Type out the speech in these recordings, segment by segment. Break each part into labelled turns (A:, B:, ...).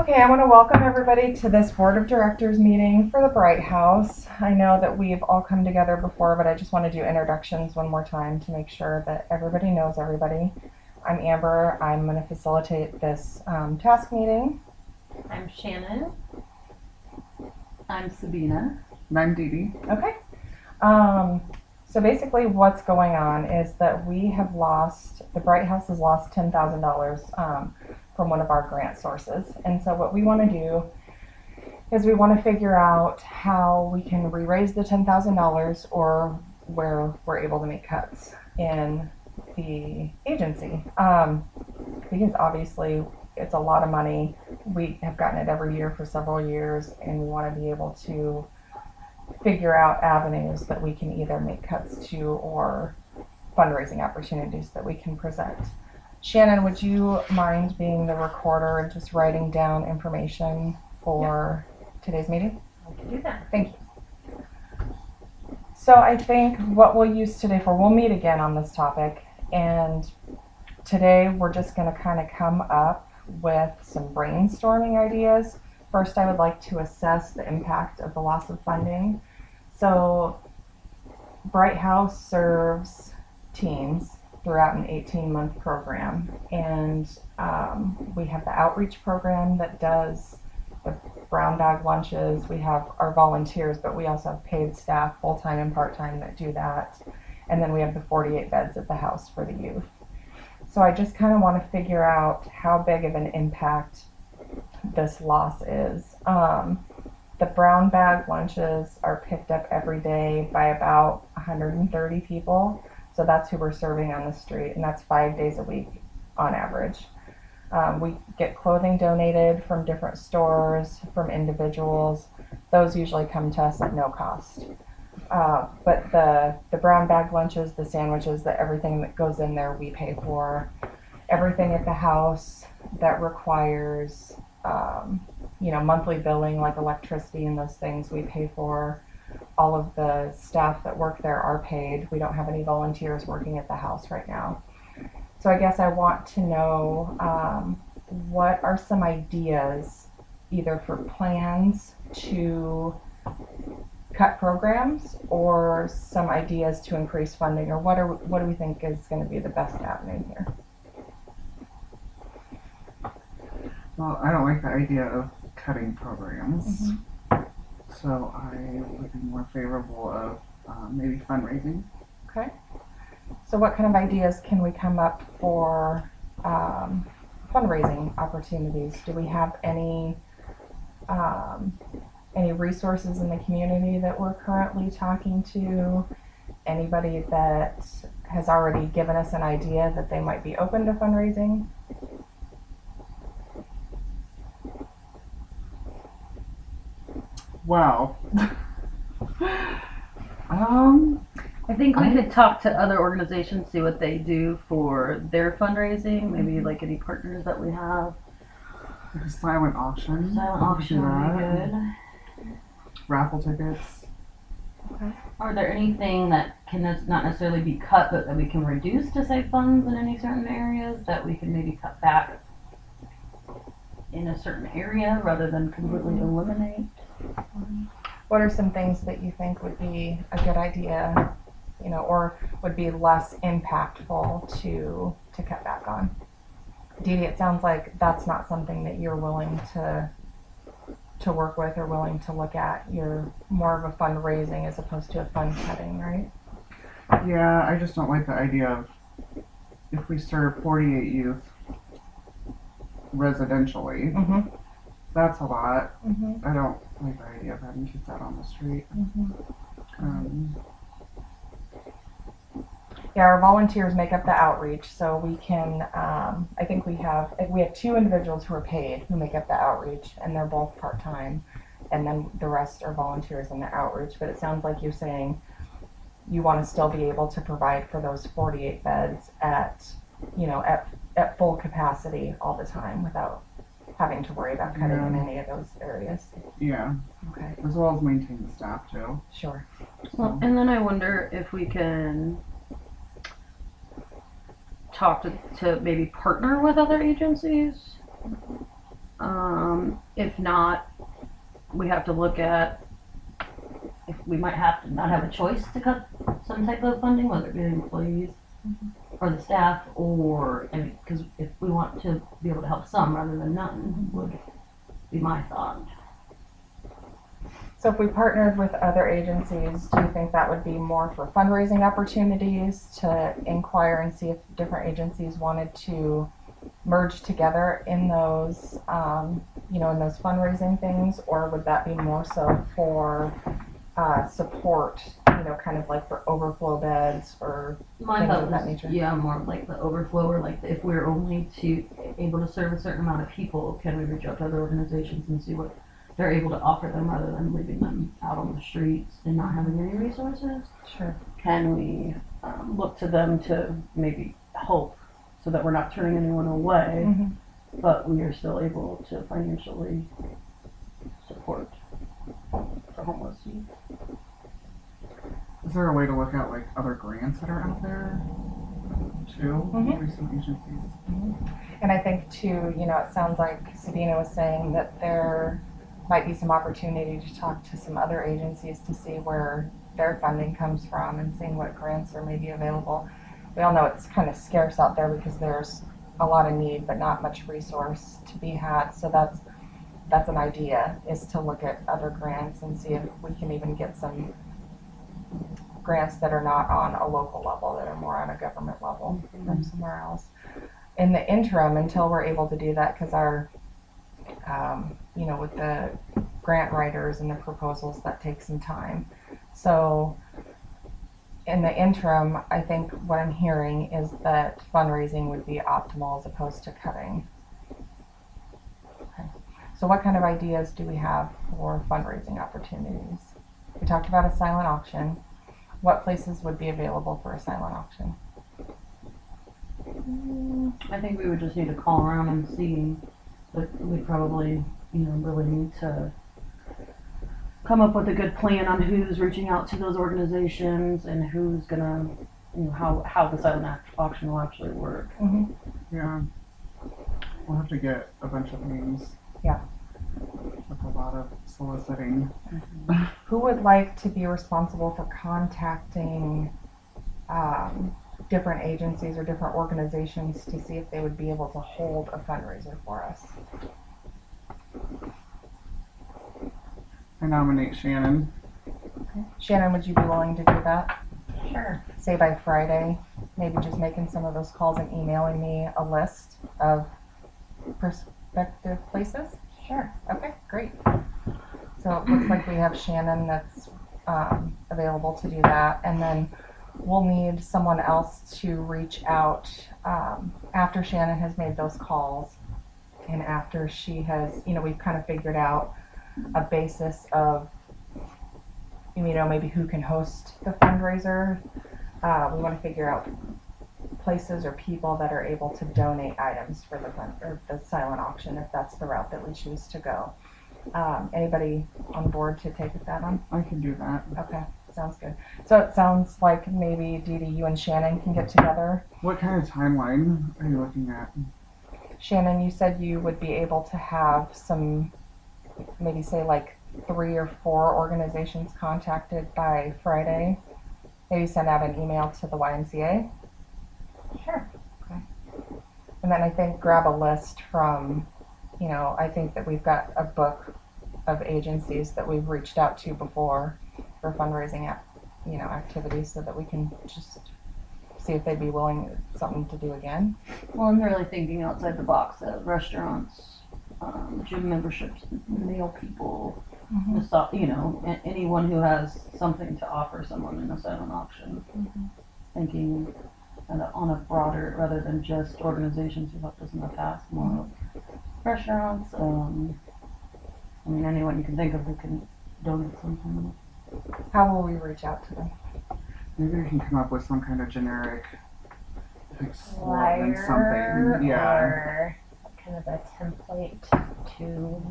A: Okay, I want to welcome everybody to this Board of Directors meeting for the Bright House. I know that we've all come together before, but I just want to do introductions one more time to make sure that everybody knows everybody. I'm Amber. I'm going to facilitate this task meeting.
B: I'm Shannon.
C: I'm Sabina.
D: And I'm Dee Dee.
A: Okay. So basically what's going on is that the Bright House has lost $10,000 from one of our grant sources. And so what we want to do is we want to figure out how we can re-raise the $10,000 or where we're able to make cuts in the agency. Because obviously it's a lot of money. We have gotten it every year for several years, and we want to be able to figure out avenues that we can either make cuts to or fundraising opportunities that we can present. Shannon, would you mind being the recorder and just writing down information for today's meeting?
B: I can do that.
A: Thank you. So I think what we'll use today we'll meet again on this topic, and today we're just going to kind of come up with some brainstorming ideas. First, I would like to assess the impact of the loss of funding. So Bright House serves teens throughout an 18-month program, and we have the outreach program that does the brown bag lunches. We have our volunteers, but we also have paid staff, full-time and part-time, that do that, and then we have the 48 beds at the house for the youth. So I just kind of want to figure out how big of an impact this loss is. The brown bag lunches are picked up every day by about 130 people. So that's who we're serving on the street, and that's 5 days a week on average. We get clothing donated from different stores, from individuals. Those usually come to us at no cost. But the brown bag lunches, the sandwiches, everything that goes in there, we pay for. Everything at the house that requires monthly billing, like electricity and those things, we pay for. All of the staff that work there are paid. We don't have any volunteers working at the house right now. So I guess I want to know what are some ideas either for plans to cut programs or some ideas to increase funding, or what do we think is going to be the best avenue here?
D: Well, I don't like the idea of cutting programs.
A: Mm-hmm.
D: So I would be more favorable of maybe fundraising.
A: Okay. So what kind of ideas can we come up for fundraising opportunities? Do we have any resources in the community that we're currently talking to? Anybody that has already given us an idea that they might be open to fundraising?
D: Wow.
C: I think we could talk to other organizations, see what they do for their fundraising, maybe like any partners that we have.
D: Like a silent auction.
C: Silent
D: We could do
C: auction would be
D: that.
C: good.
D: Raffle tickets.
A: Okay.
C: Are there anything that can not necessarily be cut, but that we can reduce to save funds in any certain areas that we can maybe cut back in a certain area rather than completely eliminate?
A: What are some things that you think would be a good idea, or would be less impactful to cut back on? Dee Dee, it sounds like that's not something that you're willing to work with or willing to look at. You're more of a fundraising as opposed to a fund cutting, right?
D: Yeah, I just don't like the idea of if we serve 48 youth residentially,
A: Mm-hmm.
D: that's a lot.
A: Mm-hmm.
D: I don't like the idea of having kids out on the street.
A: Mm-hmm. Yeah, our volunteers make up the outreach, so we can, I think we have 2 individuals who are paid who make up the outreach, and they're both part-time, and then the rest are volunteers in the outreach. But it sounds like you're saying you want to still be able to provide for those 48 beds at full capacity all the time without having to worry about cutting in any of those areas.
D: Yeah,
A: Okay,
D: as well as maintain the staff too.
A: sure.
C: Well, and then I wonder if we can talk to maybe partner with other agencies If not, we have to look at if we might have to not have a choice to cut some type of funding, whether it be the employees or the staff, or because if we want to be able to help some rather than none, would be my thought.
A: So if we partnered with other agencies, do you think that would be more for fundraising opportunities to inquire and see if different agencies wanted to merge together in those, in those fundraising things, or would that be more so for support, kind of like for overflow beds or
C: My
A: things
C: thought
A: of that
C: was,
A: nature?
C: yeah, more of like the overflow, or like if we're only able to serve a certain amount of people, can we reach out to other organizations and see what they're able to offer them rather than leaving them out on the streets and not having any resources?
A: Sure.
C: Can we look to them to maybe help so that we're not turning anyone away,
A: Mhm.
C: but we are still able to financially support the homeless youth?
D: Is there a way to look at like other grants that are out there too?
A: Mhm.
D: Maybe some agencies.
A: And I think too, it sounds like Sabina was saying that there might be some opportunity to talk to some other agencies to see where their funding comes from and seeing what grants are maybe available. We all know it's kind of scarce out there because there's a lot of need but not much resource to be had. So that's an idea, is to look at other grants and see if we can even get some grants that are not on a local level, that are more on a government level from somewhere else. In the interim, until we're able to do that, because our, with the grant writers and the proposals, that takes some time. So in the interim, I think what I'm hearing is that fundraising would be optimal as opposed to cutting. Okay. So what kind of ideas do we have for fundraising opportunities? We talked about a silent auction. What places would be available for a silent auction?
C: I think we would just need to call around and see, but we probably, really need to come up with a good plan on who's reaching out to those organizations and who's gonna, how the silent auction will actually work.
A: Mm-hmm.
D: Yeah. We'll have to get a bunch of names.
A: Yeah.
D: With a lot of soliciting.
A: Who would like to be responsible for contacting different agencies or different organizations to see if they would be able to hold a fundraiser for us?
D: I nominate Shannon.
A: Okay. Shannon, would you be willing to do that?
B: Sure.
A: Say by Friday, maybe just making some of those calls and emailing me a list of prospective places?
B: Sure.
A: Okay, great. So it looks like we have Shannon that's available to do that, and then we'll need someone else to reach out after Shannon has made those calls, and after she has, we've kind of figured out a basis of, maybe who can host the fundraiser. We want to figure out places or people that are able to donate items for the silent auction, if that's the route that we choose to go. Anybody on board to take that on?
D: I can do that.
A: Okay, sounds good. So it sounds like maybe Dee Dee, you and Shannon can get together.
D: What kind of timeline are you looking at?
A: Shannon, you said you would be able to have some, maybe say like 3 or 4 organizations contacted by Friday. Maybe send out an email to the YMCA.
B: Sure.
A: Okay. And then I think grab a list from, I think that we've got a book of agencies that we've reached out to before for fundraising activities, so that we can just see if they'd be willing something to do again.
C: Well, I'm really thinking outside the box of restaurants, gym memberships, nail people, anyone who has something to offer someone in a silent auction.
A: Mm-hmm.
C: Thinking on a broader, rather than just organizations who helped us in the past, more of restaurants, anyone you can think of who can donate something.
A: How will we reach out to them?
D: Maybe we can come up with some kind of generic like slogan,
B: Flyer
D: something. Yeah.
B: or kind of a template to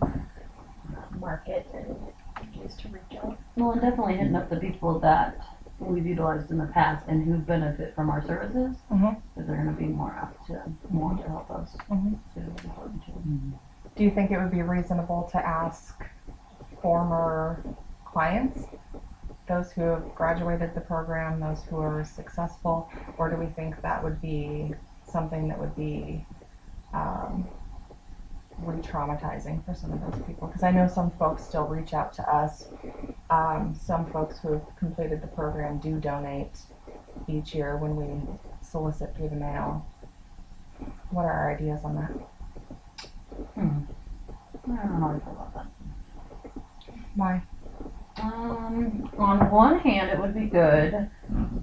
B: market and use to reach out.
C: Well, and definitely hitting up the people that we've utilized in the past and who benefit from our services,
A: Mhm.
C: because they're going to be more apt to want to help us.
A: Mhm.
C: So it's important too.
A: Do you think it would be reasonable to ask former clients, those who have graduated the program, those who are successful, or do we think that would be something that would be re-traumatizing for some of those people? Because I know some folks still reach out to us. Some folks who have completed the program do donate each year when we solicit through the mail. What are our ideas on that?
C: I don't know how to feel about that.
A: Why?
C: On one hand, it would be good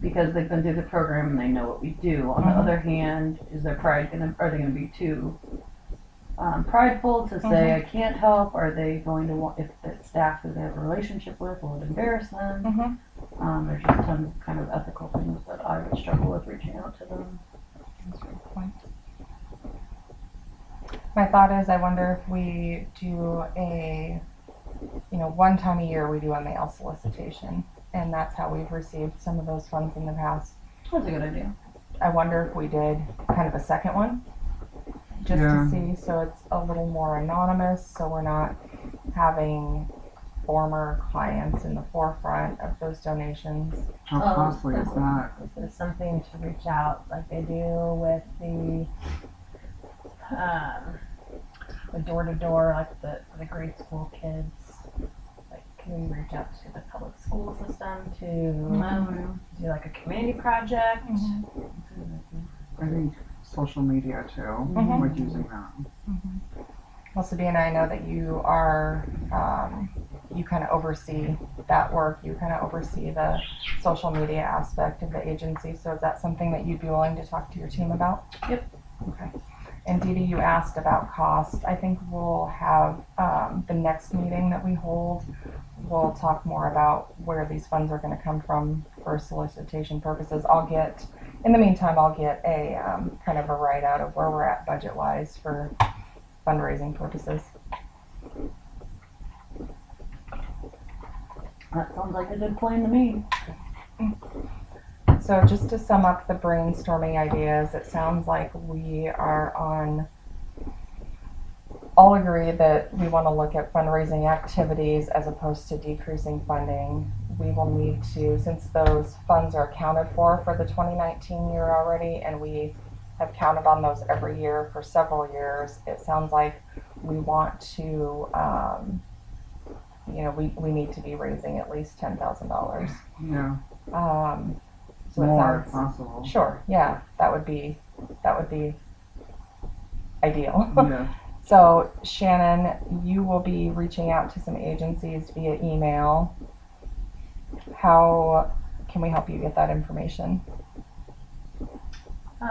C: because they've been through the program and they know what we do. On the other hand, is their pride are they gonna be too prideful to say I can't help? Are they going to want, if the staff who they have a relationship with, will it embarrass them? There's just tons of kind of ethical things that I would struggle with reaching out to them.
A: That's a good point. My thought is, I wonder if we do a, one time a year we do a mail solicitation, and that's how we've received some of those funds in the past.
C: That's a good idea.
A: I wonder if we did kind of a second one, just to see, so it's a little more anonymous, so we're not having former clients in the forefront of those donations.
D: How costly is that?
B: Is this something to reach out like they do with the door to door, like the grade school kids? Like, can we reach out to the public school system to do like a community project?
D: I think social media too, like using that.
A: Well, Sabina, I know that you are, you kind of oversee that work. You kind of oversee the social media aspect of the agency. So is that something that you'd be willing to talk to your team about?
C: Yep.
A: Okay. And Dee Dee, you asked about cost. I think we'll have the next meeting that we hold, we'll talk more about where these funds are going to come from for solicitation purposes. In the meantime, I'll get a kind of a write-out of where we're at budget-wise for fundraising purposes.
C: That sounds like a good plan to me.
A: So just to sum up the brainstorming ideas, it sounds like we are all agree that we want to look at fundraising activities as opposed to decreasing funding. We will need to, since those funds are accounted for the 2019 year already, and we have counted on those every year for several years, it sounds like we want to, we need to be raising at least $10,000.
D: Yeah.
A: So
D: More if possible.
A: Sure, yeah, that would be ideal.
D: Yeah.
A: So Shannon, you will be reaching out to some agencies via email. How can we help you get that information?
B: Is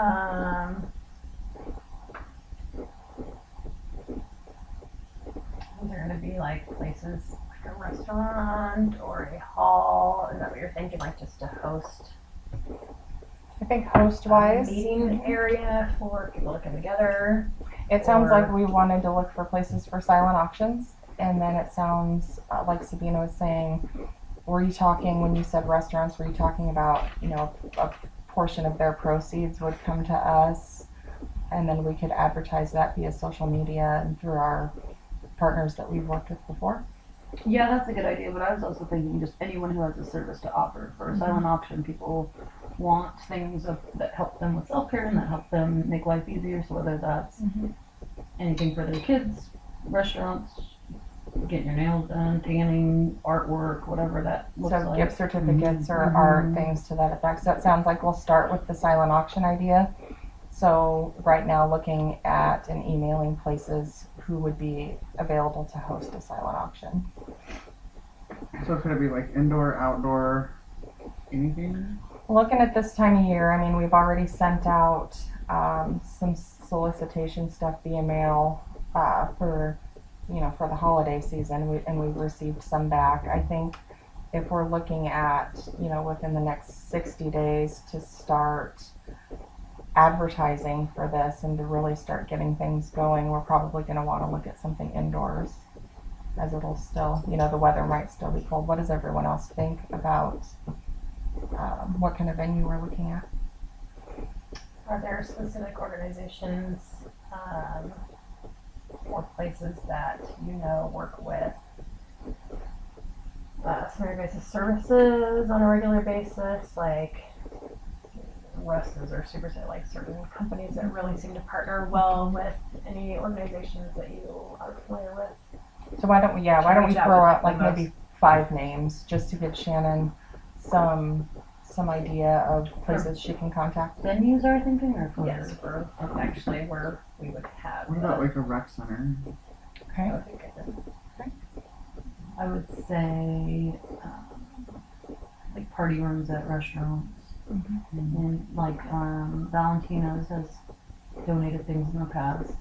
B: there gonna be like places like a restaurant or a hall? Is that what you're thinking? Like just to host
A: I think host-wise,
B: meeting area for people to come together?
A: it sounds like we wanted to look for places for silent auctions, and then it sounds like Sabina was saying, were you talking, when you said restaurants, were you talking about, a portion of their proceeds would come to us, and then we could advertise that via social media and through our partners that we've worked with before?
C: Yeah, that's a good idea, but I was also thinking just anyone who has a service to offer. For a silent auction, people want things that help them with self-care and that help them make life easier, so whether that's anything for their kids, restaurants, getting your nails done, tanning, artwork, whatever that looks
A: So
C: like.
A: gift certificates or art, things to that effect. So it sounds like we'll start with the silent auction idea. So right now looking at and emailing places who would be available to host a silent auction.
D: So could it be like indoor, outdoor, anything?
A: Looking at this time of year, I mean, we've already sent out some solicitation stuff via mail for the holiday season, and we've received some back. I think if we're looking at, within the next 60 days to start advertising for this and to really start getting things going, we're probably going to want to look at something indoors, as it'll still, the weather might still be cold. What does everyone else think about what kind of venue we're looking at?
B: Are there specific organizations or places that work with scenario basis services on a regular basis, like Russ's or Superset, like certain companies that really seem to partner well with any organizations that you are familiar with.
A: So why don't we
B: Reach out
A: throw
B: with
A: out like
B: the
A: maybe 5 names just to give Shannon some idea of places she can contact.
C: Venues are thinking, or for?
B: Yes, for actually where we would have.
D: What about like a rec center?
A: Okay.
B: I think I did.
C: I would say, like party rooms at restaurants. And like, Valentino's has donated things in the past.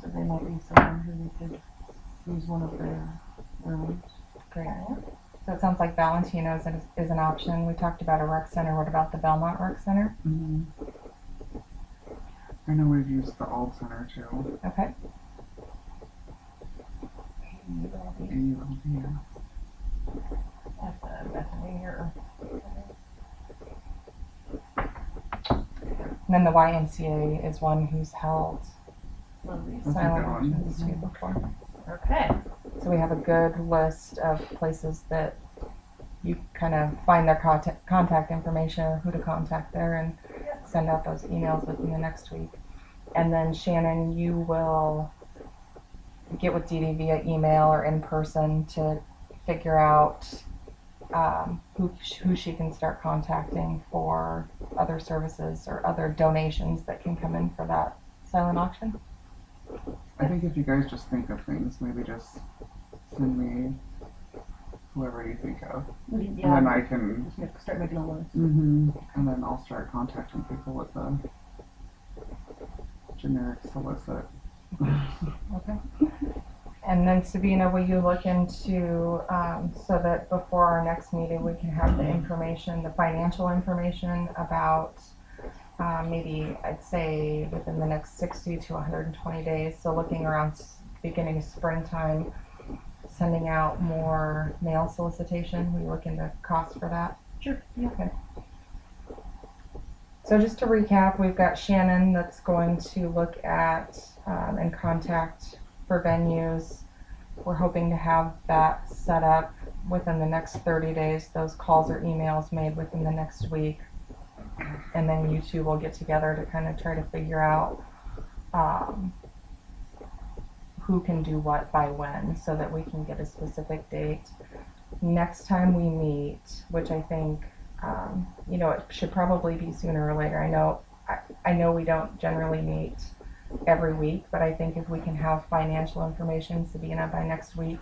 C: So they might be someone who we could use one of their rooms.
A: Great. So it sounds like Valentino's is an option. We talked about a rec center. What about the Belmont Rec Center?
D: I know we've used the Ald Center too.
A: Okay.
D: Yeah.
B: At Bethany or.
A: And then the YMCA is one who's held
D: That's a
A: silent
D: good one.
A: auctions too before.
B: Okay.
A: So we have a good list of places that you kind of find their contact information or who to contact there and send out those emails within the next week. And then Shannon, you will get with Dee Dee via email or in person to figure out who she can start contacting for other services or other donations that can come in for that silent auction.
D: I think if you guys just think of things, maybe just send me whoever you think of. And then I can,
C: Just start making a list.
D: and then I'll start contacting people with a generic solicit.
A: Okay. And then Sabina, will you look into, so that before our next meeting, we can have the information, the financial information about maybe I'd say within the next 60 to 120 days. So looking around beginning of springtime, sending out more mail solicitation. Will you look into cost for that?
C: Sure. Yeah.
A: Okay. So just to recap, we've got Shannon that's going to look at and contact for venues. We're hoping to have that set up within the next 30 days. Those calls or emails made within the next week. And then you two will get together to kind of try to figure out who can do what by when so that we can get a specific date. Next time we meet, which I think, it should probably be sooner or later. I know we don't generally meet every week, but I think if we can have financial information, Sabina, by next week,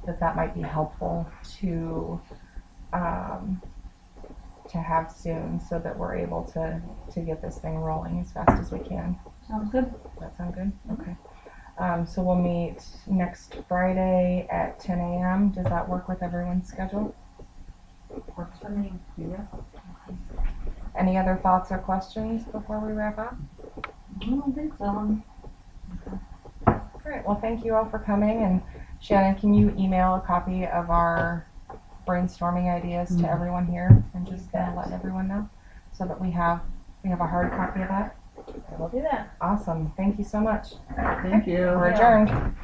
A: that might be helpful to have soon so that we're able to get this thing rolling as fast as we can.
C: Sounds good.
A: Does that sound good? Okay. So we'll meet next Friday at 10 a.m. Does that work with everyone's schedule?
C: Works for me. Yeah.
A: Any other thoughts or questions before we wrap up?
C: I don't think so.
A: Great. Well, thank you all for coming. And Shannon, can you email a copy of our brainstorming ideas to everyone here and just kind of let everyone know so that we have a hard copy of that?
B: I will do that.
A: Awesome. Thank you so much.
D: Thank you.
A: We're adjourned.